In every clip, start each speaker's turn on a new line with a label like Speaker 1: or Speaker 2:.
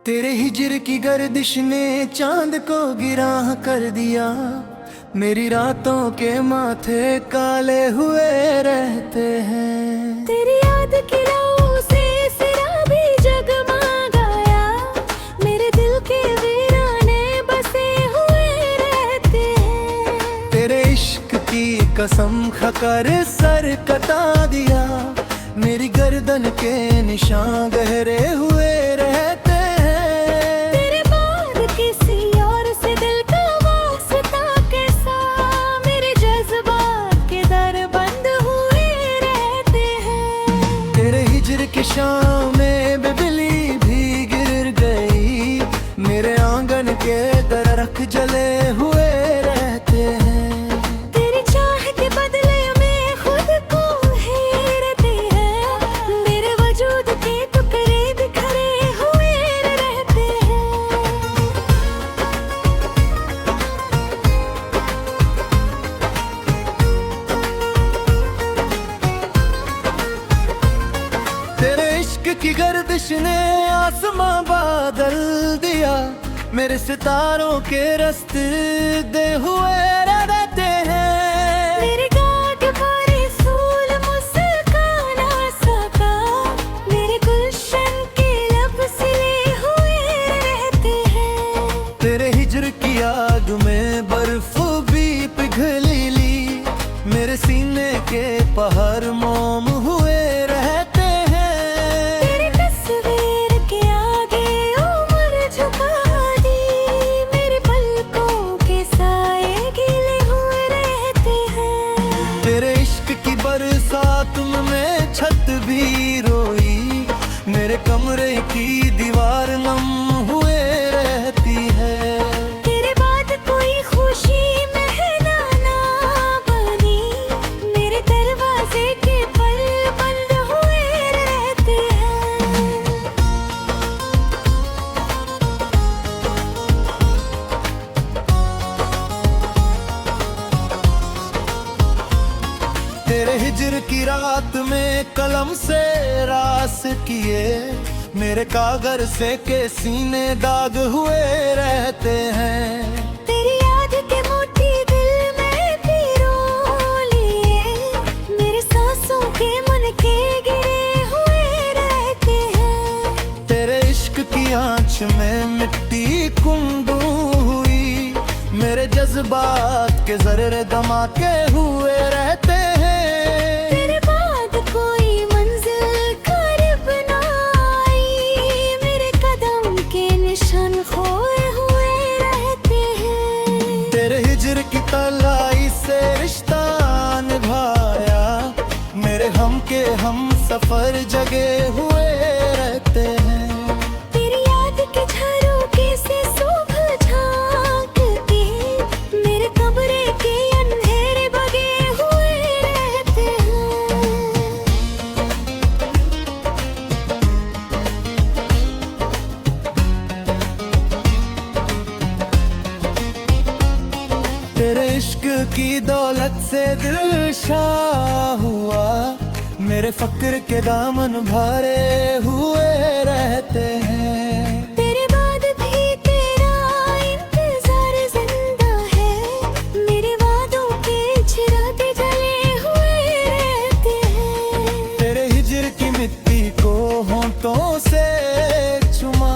Speaker 1: तेरे हिजर की गर्दिश ने चांद को गिरा कर दिया। मेरी रातों के माथे काले हुए रहते हैं।
Speaker 2: तेरी याद की लौ से सिरा भी जगमगाया। मेरे दिल के वीराने बसे हुए रहते हैं।
Speaker 1: तेरे इश्क की कसम खाकर सर कटा दिया। मेरी गर्दन के निशान गहरे हुए रहते हैं।
Speaker 2: तेरे बाद किसी और से दिल का वास्ता कैसा, मेरे जज्बात के दर बंद हुए रहते हैं।
Speaker 1: तेरे हिजर की शाम में बिजली भी गिर गई। मेरे आंगन के दरख्त जले हुए रहते हैं।
Speaker 2: तेरी चाह के बदले में खुद को हेरते हैं। मेरे वजूद के टुकड़े बिखरे हुए रहते हैं।
Speaker 1: तेरे इश्क की गर्दिश ने आसमां बादल दिया। मेरे सितारों के रास्ते दे हुए रहते हैं।
Speaker 2: मेरे गाँठ पर फूल मुस्काना सका। मेरे गुलशन के लब सिले हुए रहते हैं।
Speaker 1: तेरे हिजर की आग में बर्फ भी पिघली ली। मेरे सीने के पहाड़ मोम हुए रहते हैं।
Speaker 2: तेरी तस्वीर के आगे उम्र झुका दी। मेरे पलकों के साए गीले हुए रहते हैं।
Speaker 1: तेरे इश्क की बरसात में छत भी रोई। मेरे कमरे की दीवार नम हुए रहती है।
Speaker 2: तेरे बाद कोई खुशी महनाना बनी। मेरे दरवाजे के पल बंद हुए रहते हैं।
Speaker 1: तेरे हिजर की रात में कलम से रास किए। मेरे कागर से के सीने दाग हुए रहते हैं।
Speaker 2: तेरी याद के मोती दिल में पिरो लिए। मेरे सांसों के मन के गिरे हुए रहते हैं।
Speaker 1: तेरे इश्क की आंच में मिट्टी कुंदू हुई। मेरे जज्बात के जर्रे धमाके हुए रहते हैं।
Speaker 2: तेरे बाद कोई मंजिल करीब ना आई। मेरे कदम के निशान खोए हुए रहते हैं।
Speaker 1: तेरे हिजर की तलाई से रिश्ता निभाया। मेरे हम के हम सफर जगे हुए रहते हैं।
Speaker 2: तेरी याद के झरोखे से सुबह झांकती। मेरे कमरे के अंधेरे बगे हुए रहते हैं।
Speaker 1: तेरे इश्क की दौलत से दिल शाह हुआ। मेरे फक्र के दामन भरे हुए रहते हैं।
Speaker 2: तेरे बाद भी तेरा इंतजार जिंदा है। मेरे वादों के चिरागे जले हुए रहते हैं।
Speaker 1: तेरे हिजर की मिट्टी को होंठों से चुमा।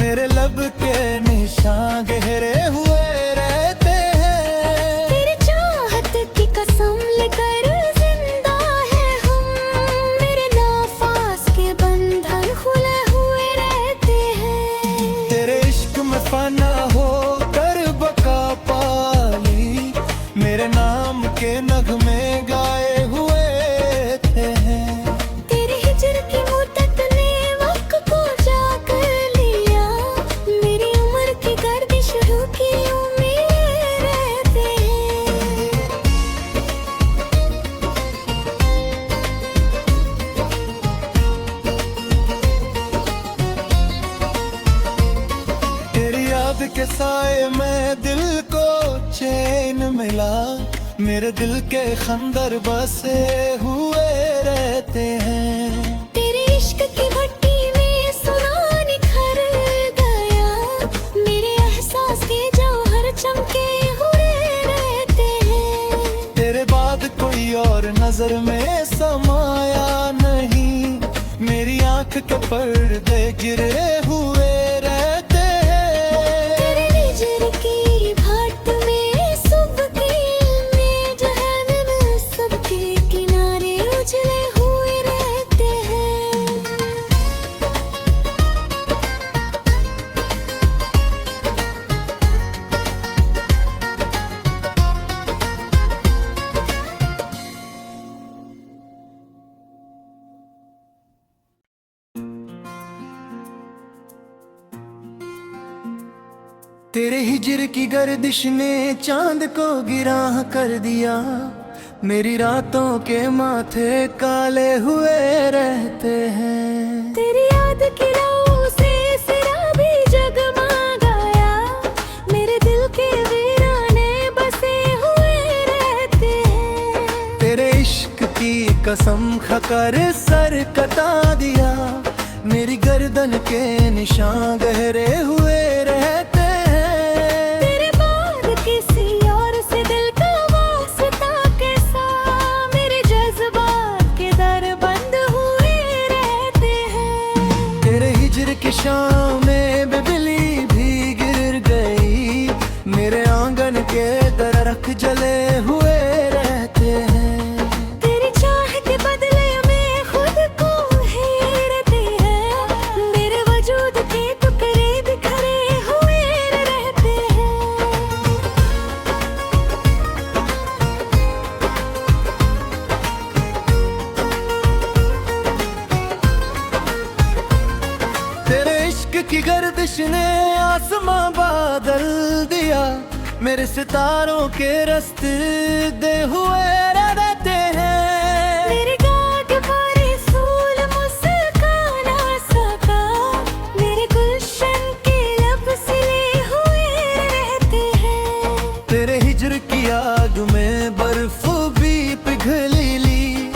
Speaker 1: मेरे लब के निशान गहरे हुए रहते हैं।
Speaker 2: तेरी चाहत की कसम लेकर जिंदा है हम। मेरे नाफास के बंधन खुले हुए रहते हैं।
Speaker 1: तेरे इश्क में फना हो कर बका पाली। मेरे नाम के नगमे गाए हुए थे हैं।
Speaker 2: तेरी हिजर की मुद्दत ने वक्त को जाकर लिया। मेरी उम्र की गर्दिश रुकी उम्मीद रहते हैं।
Speaker 1: तेरी याद के साए में दिल को चैन मिला। मेरे दिल के खंदर बसे हुए रहते हैं।
Speaker 2: तेरे इश्क की भट्टी में सुना निखर
Speaker 1: नजर में समाया नहीं, मेरी आंख के पर्दे गिरे हुए रहते हैं।
Speaker 2: तेरे हिजर की भाट में सबकी इमेज है, मैं सबके किनारे उजले हुए रहते हैं।
Speaker 1: तेरे हिजर की गर्दिश ने चांद को गिरा कर दिया, मेरी रातों के माथे काले हुए रहते हैं।
Speaker 2: तेरी याद की राहों से सिरा भी जगमगाया, मेरे दिल के वीराने बसे हुए रहते हैं।
Speaker 1: तेरे इश्क की कसम खाकर सर कटा दिया, मेरी गर्दन के निशान गहरे हुए रहते हैं।
Speaker 2: तेरे बाद किसी और से दिल का वास्ता कैसा, मेरे जज्बात के दर बंद हुए रहते हैं।
Speaker 1: तेरे हिजर की शाम में बिजली भी गिर गई, मेरे आंगन के दरख्त जले हुए रहते हैं।
Speaker 2: तेरी चाह के बदले में खुद को हेरते हैं, मेरे वजूद के टुकड़े बिखरे हुए रहते हैं।
Speaker 1: तेरे इश्क की गर्दिश ने आसमां बादल दिया, मेरे सितारों के रास्ते दे हुए रहते हैं।
Speaker 2: मेरे गाँठ पर फूल मुस्काना सका, मेरे गुलशन के लब सिले हुए रहते हैं।
Speaker 1: तेरे हिजर की आग में बर्फ भी पिघली ली,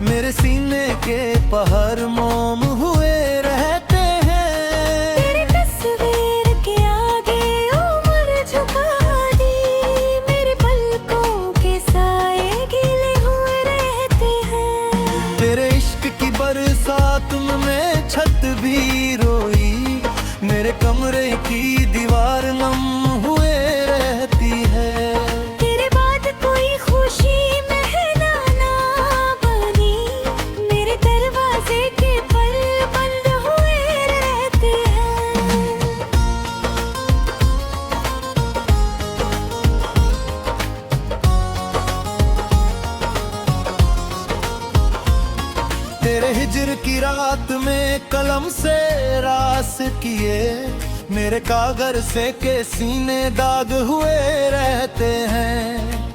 Speaker 1: मेरे सीने के पहाड़ मोम हुए रहते हैं।
Speaker 2: तेरी तस्वीर के आगे उम्र झुका दी, मेरे पलकों के साए गीले हुए रहते हैं।
Speaker 1: तेरे इश्क की बरसात में छत भी रोई, मेरे कमरे की दीवार नम हुए रहती है।
Speaker 2: तेरे बाद कोई खुशी महलाना बनी, मेरे दरवाजे के पल बंद हुए रहते हैं।
Speaker 1: तेरे हिजर की रात में कलम से रास किए, मेरे कागर से के सीने दाग हुए रहते हैं।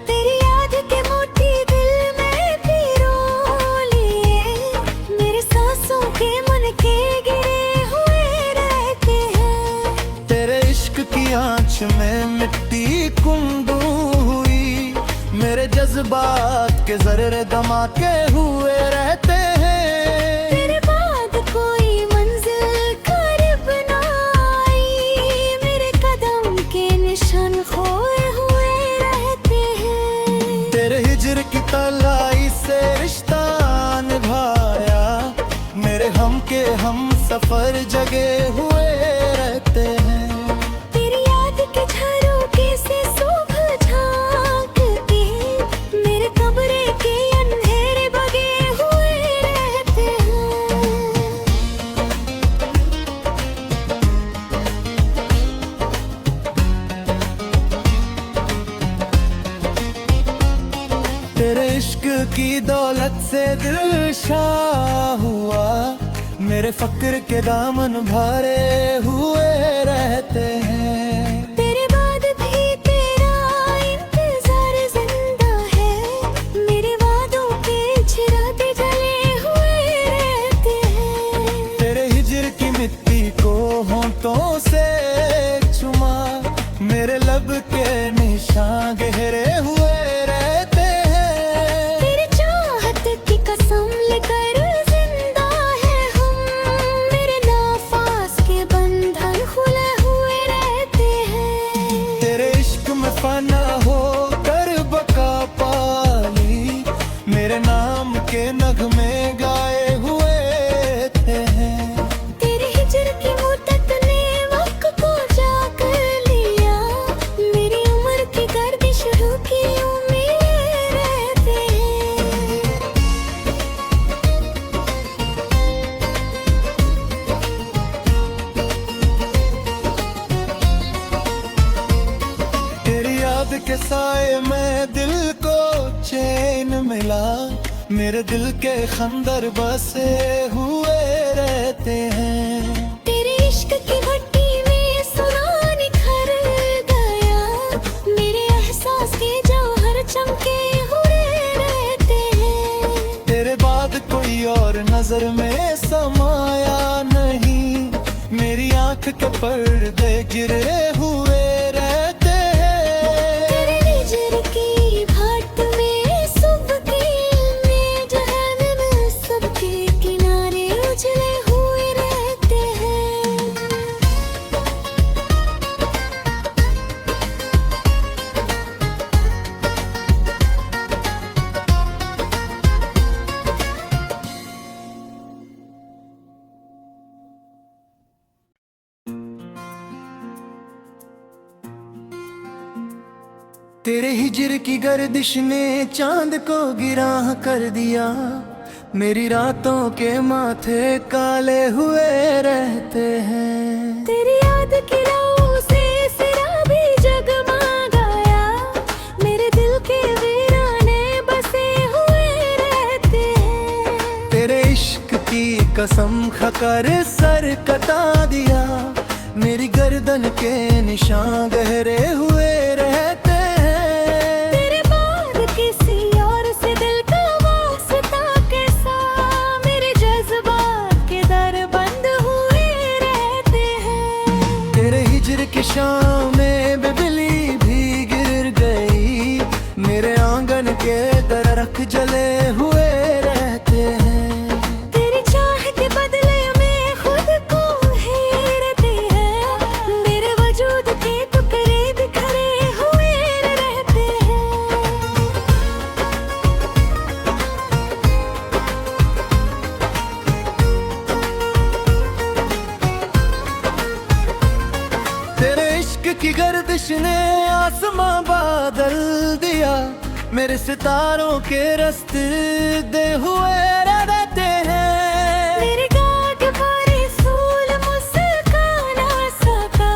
Speaker 2: तेरी याद के मोती दिल में पिरो लिए, मेरे सांसों के मन के गिरे हुए रहते हैं।
Speaker 1: तेरे इश्क की आंच में मिट्टी कुंदू हुई, मेरे जज्बात के जर्रे धमाके हुए रहते हैं।
Speaker 2: तेरे बाद कोई मंजिल करीब ना आई, मेरे कदम के निशान खोए हुए रहते हैं।
Speaker 1: तेरे हिजर की तलाई से रिश्ता निभाया, मेरे हम के हम सफर जगे हुए रहते हैं।
Speaker 2: तेरी याद के झरोखे से सुबह झांक के, मेरे कमरे के अंधेरे बगे हुए रहते हैं।
Speaker 1: तेरे इश्क की दौलत से दिल शाह हुआ, मेरे फक्र के दामन भरे हुए रहते हैं।
Speaker 2: तेरे बाद भी तेरा इंतजार जिंदा है, मेरे वादों के चिरागे जले हुए रहते हैं।
Speaker 1: तेरे हिजर की मिट्टी को होंठों से चुमा, मेरे लब के निशान गहरे हुए रहते हैं।
Speaker 2: तेरी चाहत की कसम लेकर जिंदा है हम, मेरे नाफास के बंधन खुले हुए रहते
Speaker 1: नगमे गाए हुए थे हैं।
Speaker 2: तेरे हिजर की मुद्दत ने वक्त को जाकर लिया, मेरी उम्र की गर्दिश रुकी उम्मीद रहते हैं।
Speaker 1: तेरी याद के साए में दिल को चैन मिला, मेरे दिल के खंदर बसे हुए रहते हैं।
Speaker 2: तेरे इश्क की भट्टी में सुना निखर गया, मेरे एहसास के जौहर चमके हुए रहते हैं।
Speaker 1: तेरे बाद कोई और नजर में समाया नहीं, मेरी आंख के पर्दे गिरे हुए रहते हैं।
Speaker 2: तेरे हिजर की भाट में सुबह की जहन में सबके किनारे उजले हुए रहते हैं।
Speaker 1: तेरे हिजर की गर्दिश ने चांद को गिरा कर दिया, मेरी रातों के माथे काले हुए रहते हैं।
Speaker 2: तेरी याद की राहों से सिरा भी जगमगाया, मेरे दिल के वीराने बसे हुए रहते हैं।
Speaker 1: तेरे इश्क की कसम खाकर सर कटा दिया, मेरी गर्दन के निशान गहरे हुए रहते हैं।
Speaker 2: तेरे बाद किसी और से दिल का वास्ता कैसा, मेरे जज्बात के दर बंद हुए रहते हैं।
Speaker 1: तेरे हिजर की शाम में बिजली भी गिर गई, मेरे आंगन के दरख्त जले हुए रहते हैं।
Speaker 2: तेरी चाह के बदले में खुद को हेरते हैं, मेरे वजूद के टुकड़े बिखरे हुए रहते हैं।
Speaker 1: तेरे इश्क की गर्दिश ने आसमां बादल दिया, मेरे सितारों के रास्ते दे हुए रहते हैं।
Speaker 2: मेरे गाँठ भरे फूल मुस्काना सका,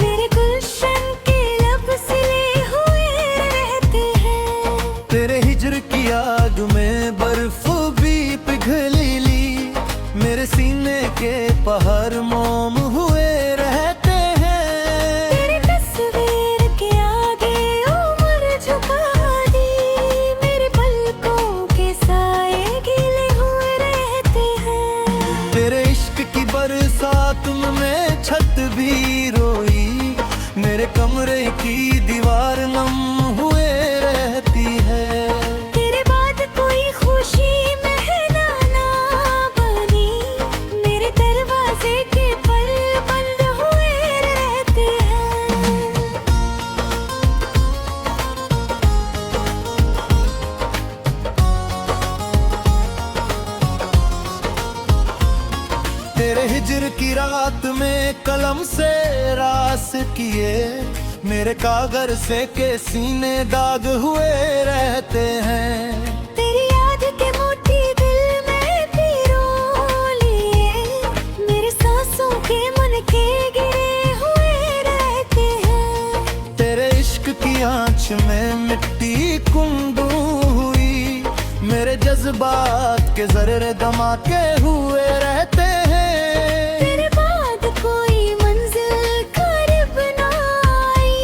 Speaker 2: मेरे गुलशन के लब सिले हुए रहते हैं।
Speaker 1: तेरे हिजर की आग में बर्फ भी पिघली ली, मेरे सीने के पहाड़ मोम हुए रहते हैं।
Speaker 2: तेरी तस्वीर के आगे उम्र झुका दी, मेरे पलकों के साए गीले हुए रहते हैं।
Speaker 1: तेरे इश्क की बरसात में छत भी रोई, मेरे कमरे की दीवार नम हुए रहती है।
Speaker 2: तेरे बाद कोई खुशी महनाना बनी, मेरे दरवाजे के पल बंद हुए रहते हैं।
Speaker 1: तेरे हिजर की रात में कलम से रास किए, मेरे कागर से के सीने दाग हुए रहते हैं।
Speaker 2: तेरी याद के मोती दिल में पिरो लिए, मेरे सांसों के मन के गिरे हुए रहते हैं।
Speaker 1: तेरे इश्क की आंच में मिट्टी कुंदू हुई, मेरे जज्बात के जर्रे धमाके हुए रहते हैं।
Speaker 2: तेरे बाद कोई मंजिल करीब ना आई,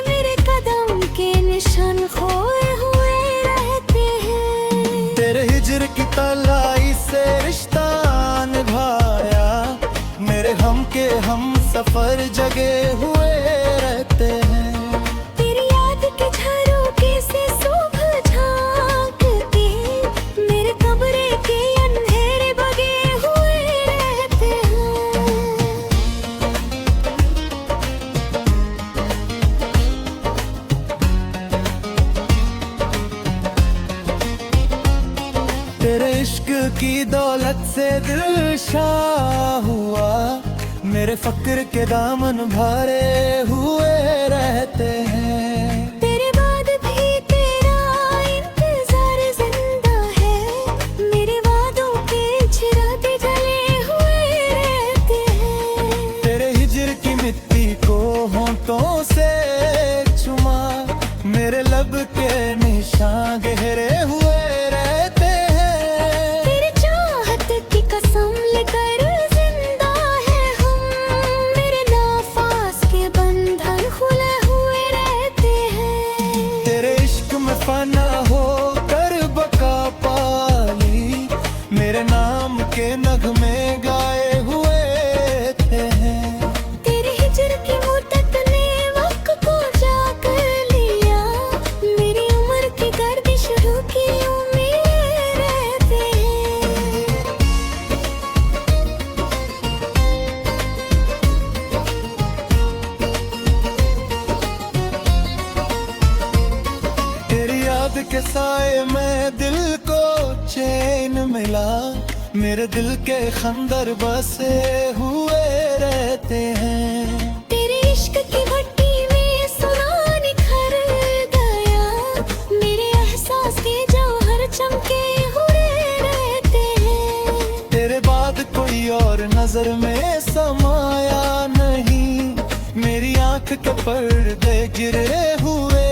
Speaker 2: मेरे कदम के निशान खोए हुए रहते हैं।
Speaker 1: तेरे हिजर की तलाई से रिश्ता निभाया, मेरे हम के हम सफर जगे हुए रहते हैं।
Speaker 2: तेरी याद के झरोखे से सुबह झांकती, मेरे कमरे के अंधेरे बगे हुए रहते हैं।
Speaker 1: तेरे इश्क की दौलत से दिल शाह हुआ, मेरे फक्र के दामन भरे हुए रहते हैं।
Speaker 2: तेरे बाद भी तेरा इंतजार जिंदा है, मेरे वादों के चिरागे जले हुए रहते हैं।
Speaker 1: तेरे हिजर की मिट्टी को होंठों से चुमा, मेरे लब के निशान गहरे हुए रहते हैं।
Speaker 2: तेरी चाहत की कसम लेकर जिंदा है हम, मेरे नाफास के बंधन खुले हुए रहते हैं।
Speaker 1: तेरे इश्क में फना हो कर बका पाली, मेरे नाम के नगमे गाए हुए थे हैं।
Speaker 2: तेरे हिजर की मुद्दत ने वक्त को जाकर लिया, मेरी उम्र की गर्दिश रुकी उम्मीद रहते हैं।
Speaker 1: तेरी याद के साए में दिल को चैन मिला, मेरे दिल के खंदर बसे हुए रहते हैं।
Speaker 2: तेरे इश्क की भट्टी में सोना निखर गया, मेरे एहसास के जौहर चमके हुए रहते हैं।
Speaker 1: तेरे बाद कोई और नजर में समाया नहीं, मेरी आंख के पर्दे गिरे हुए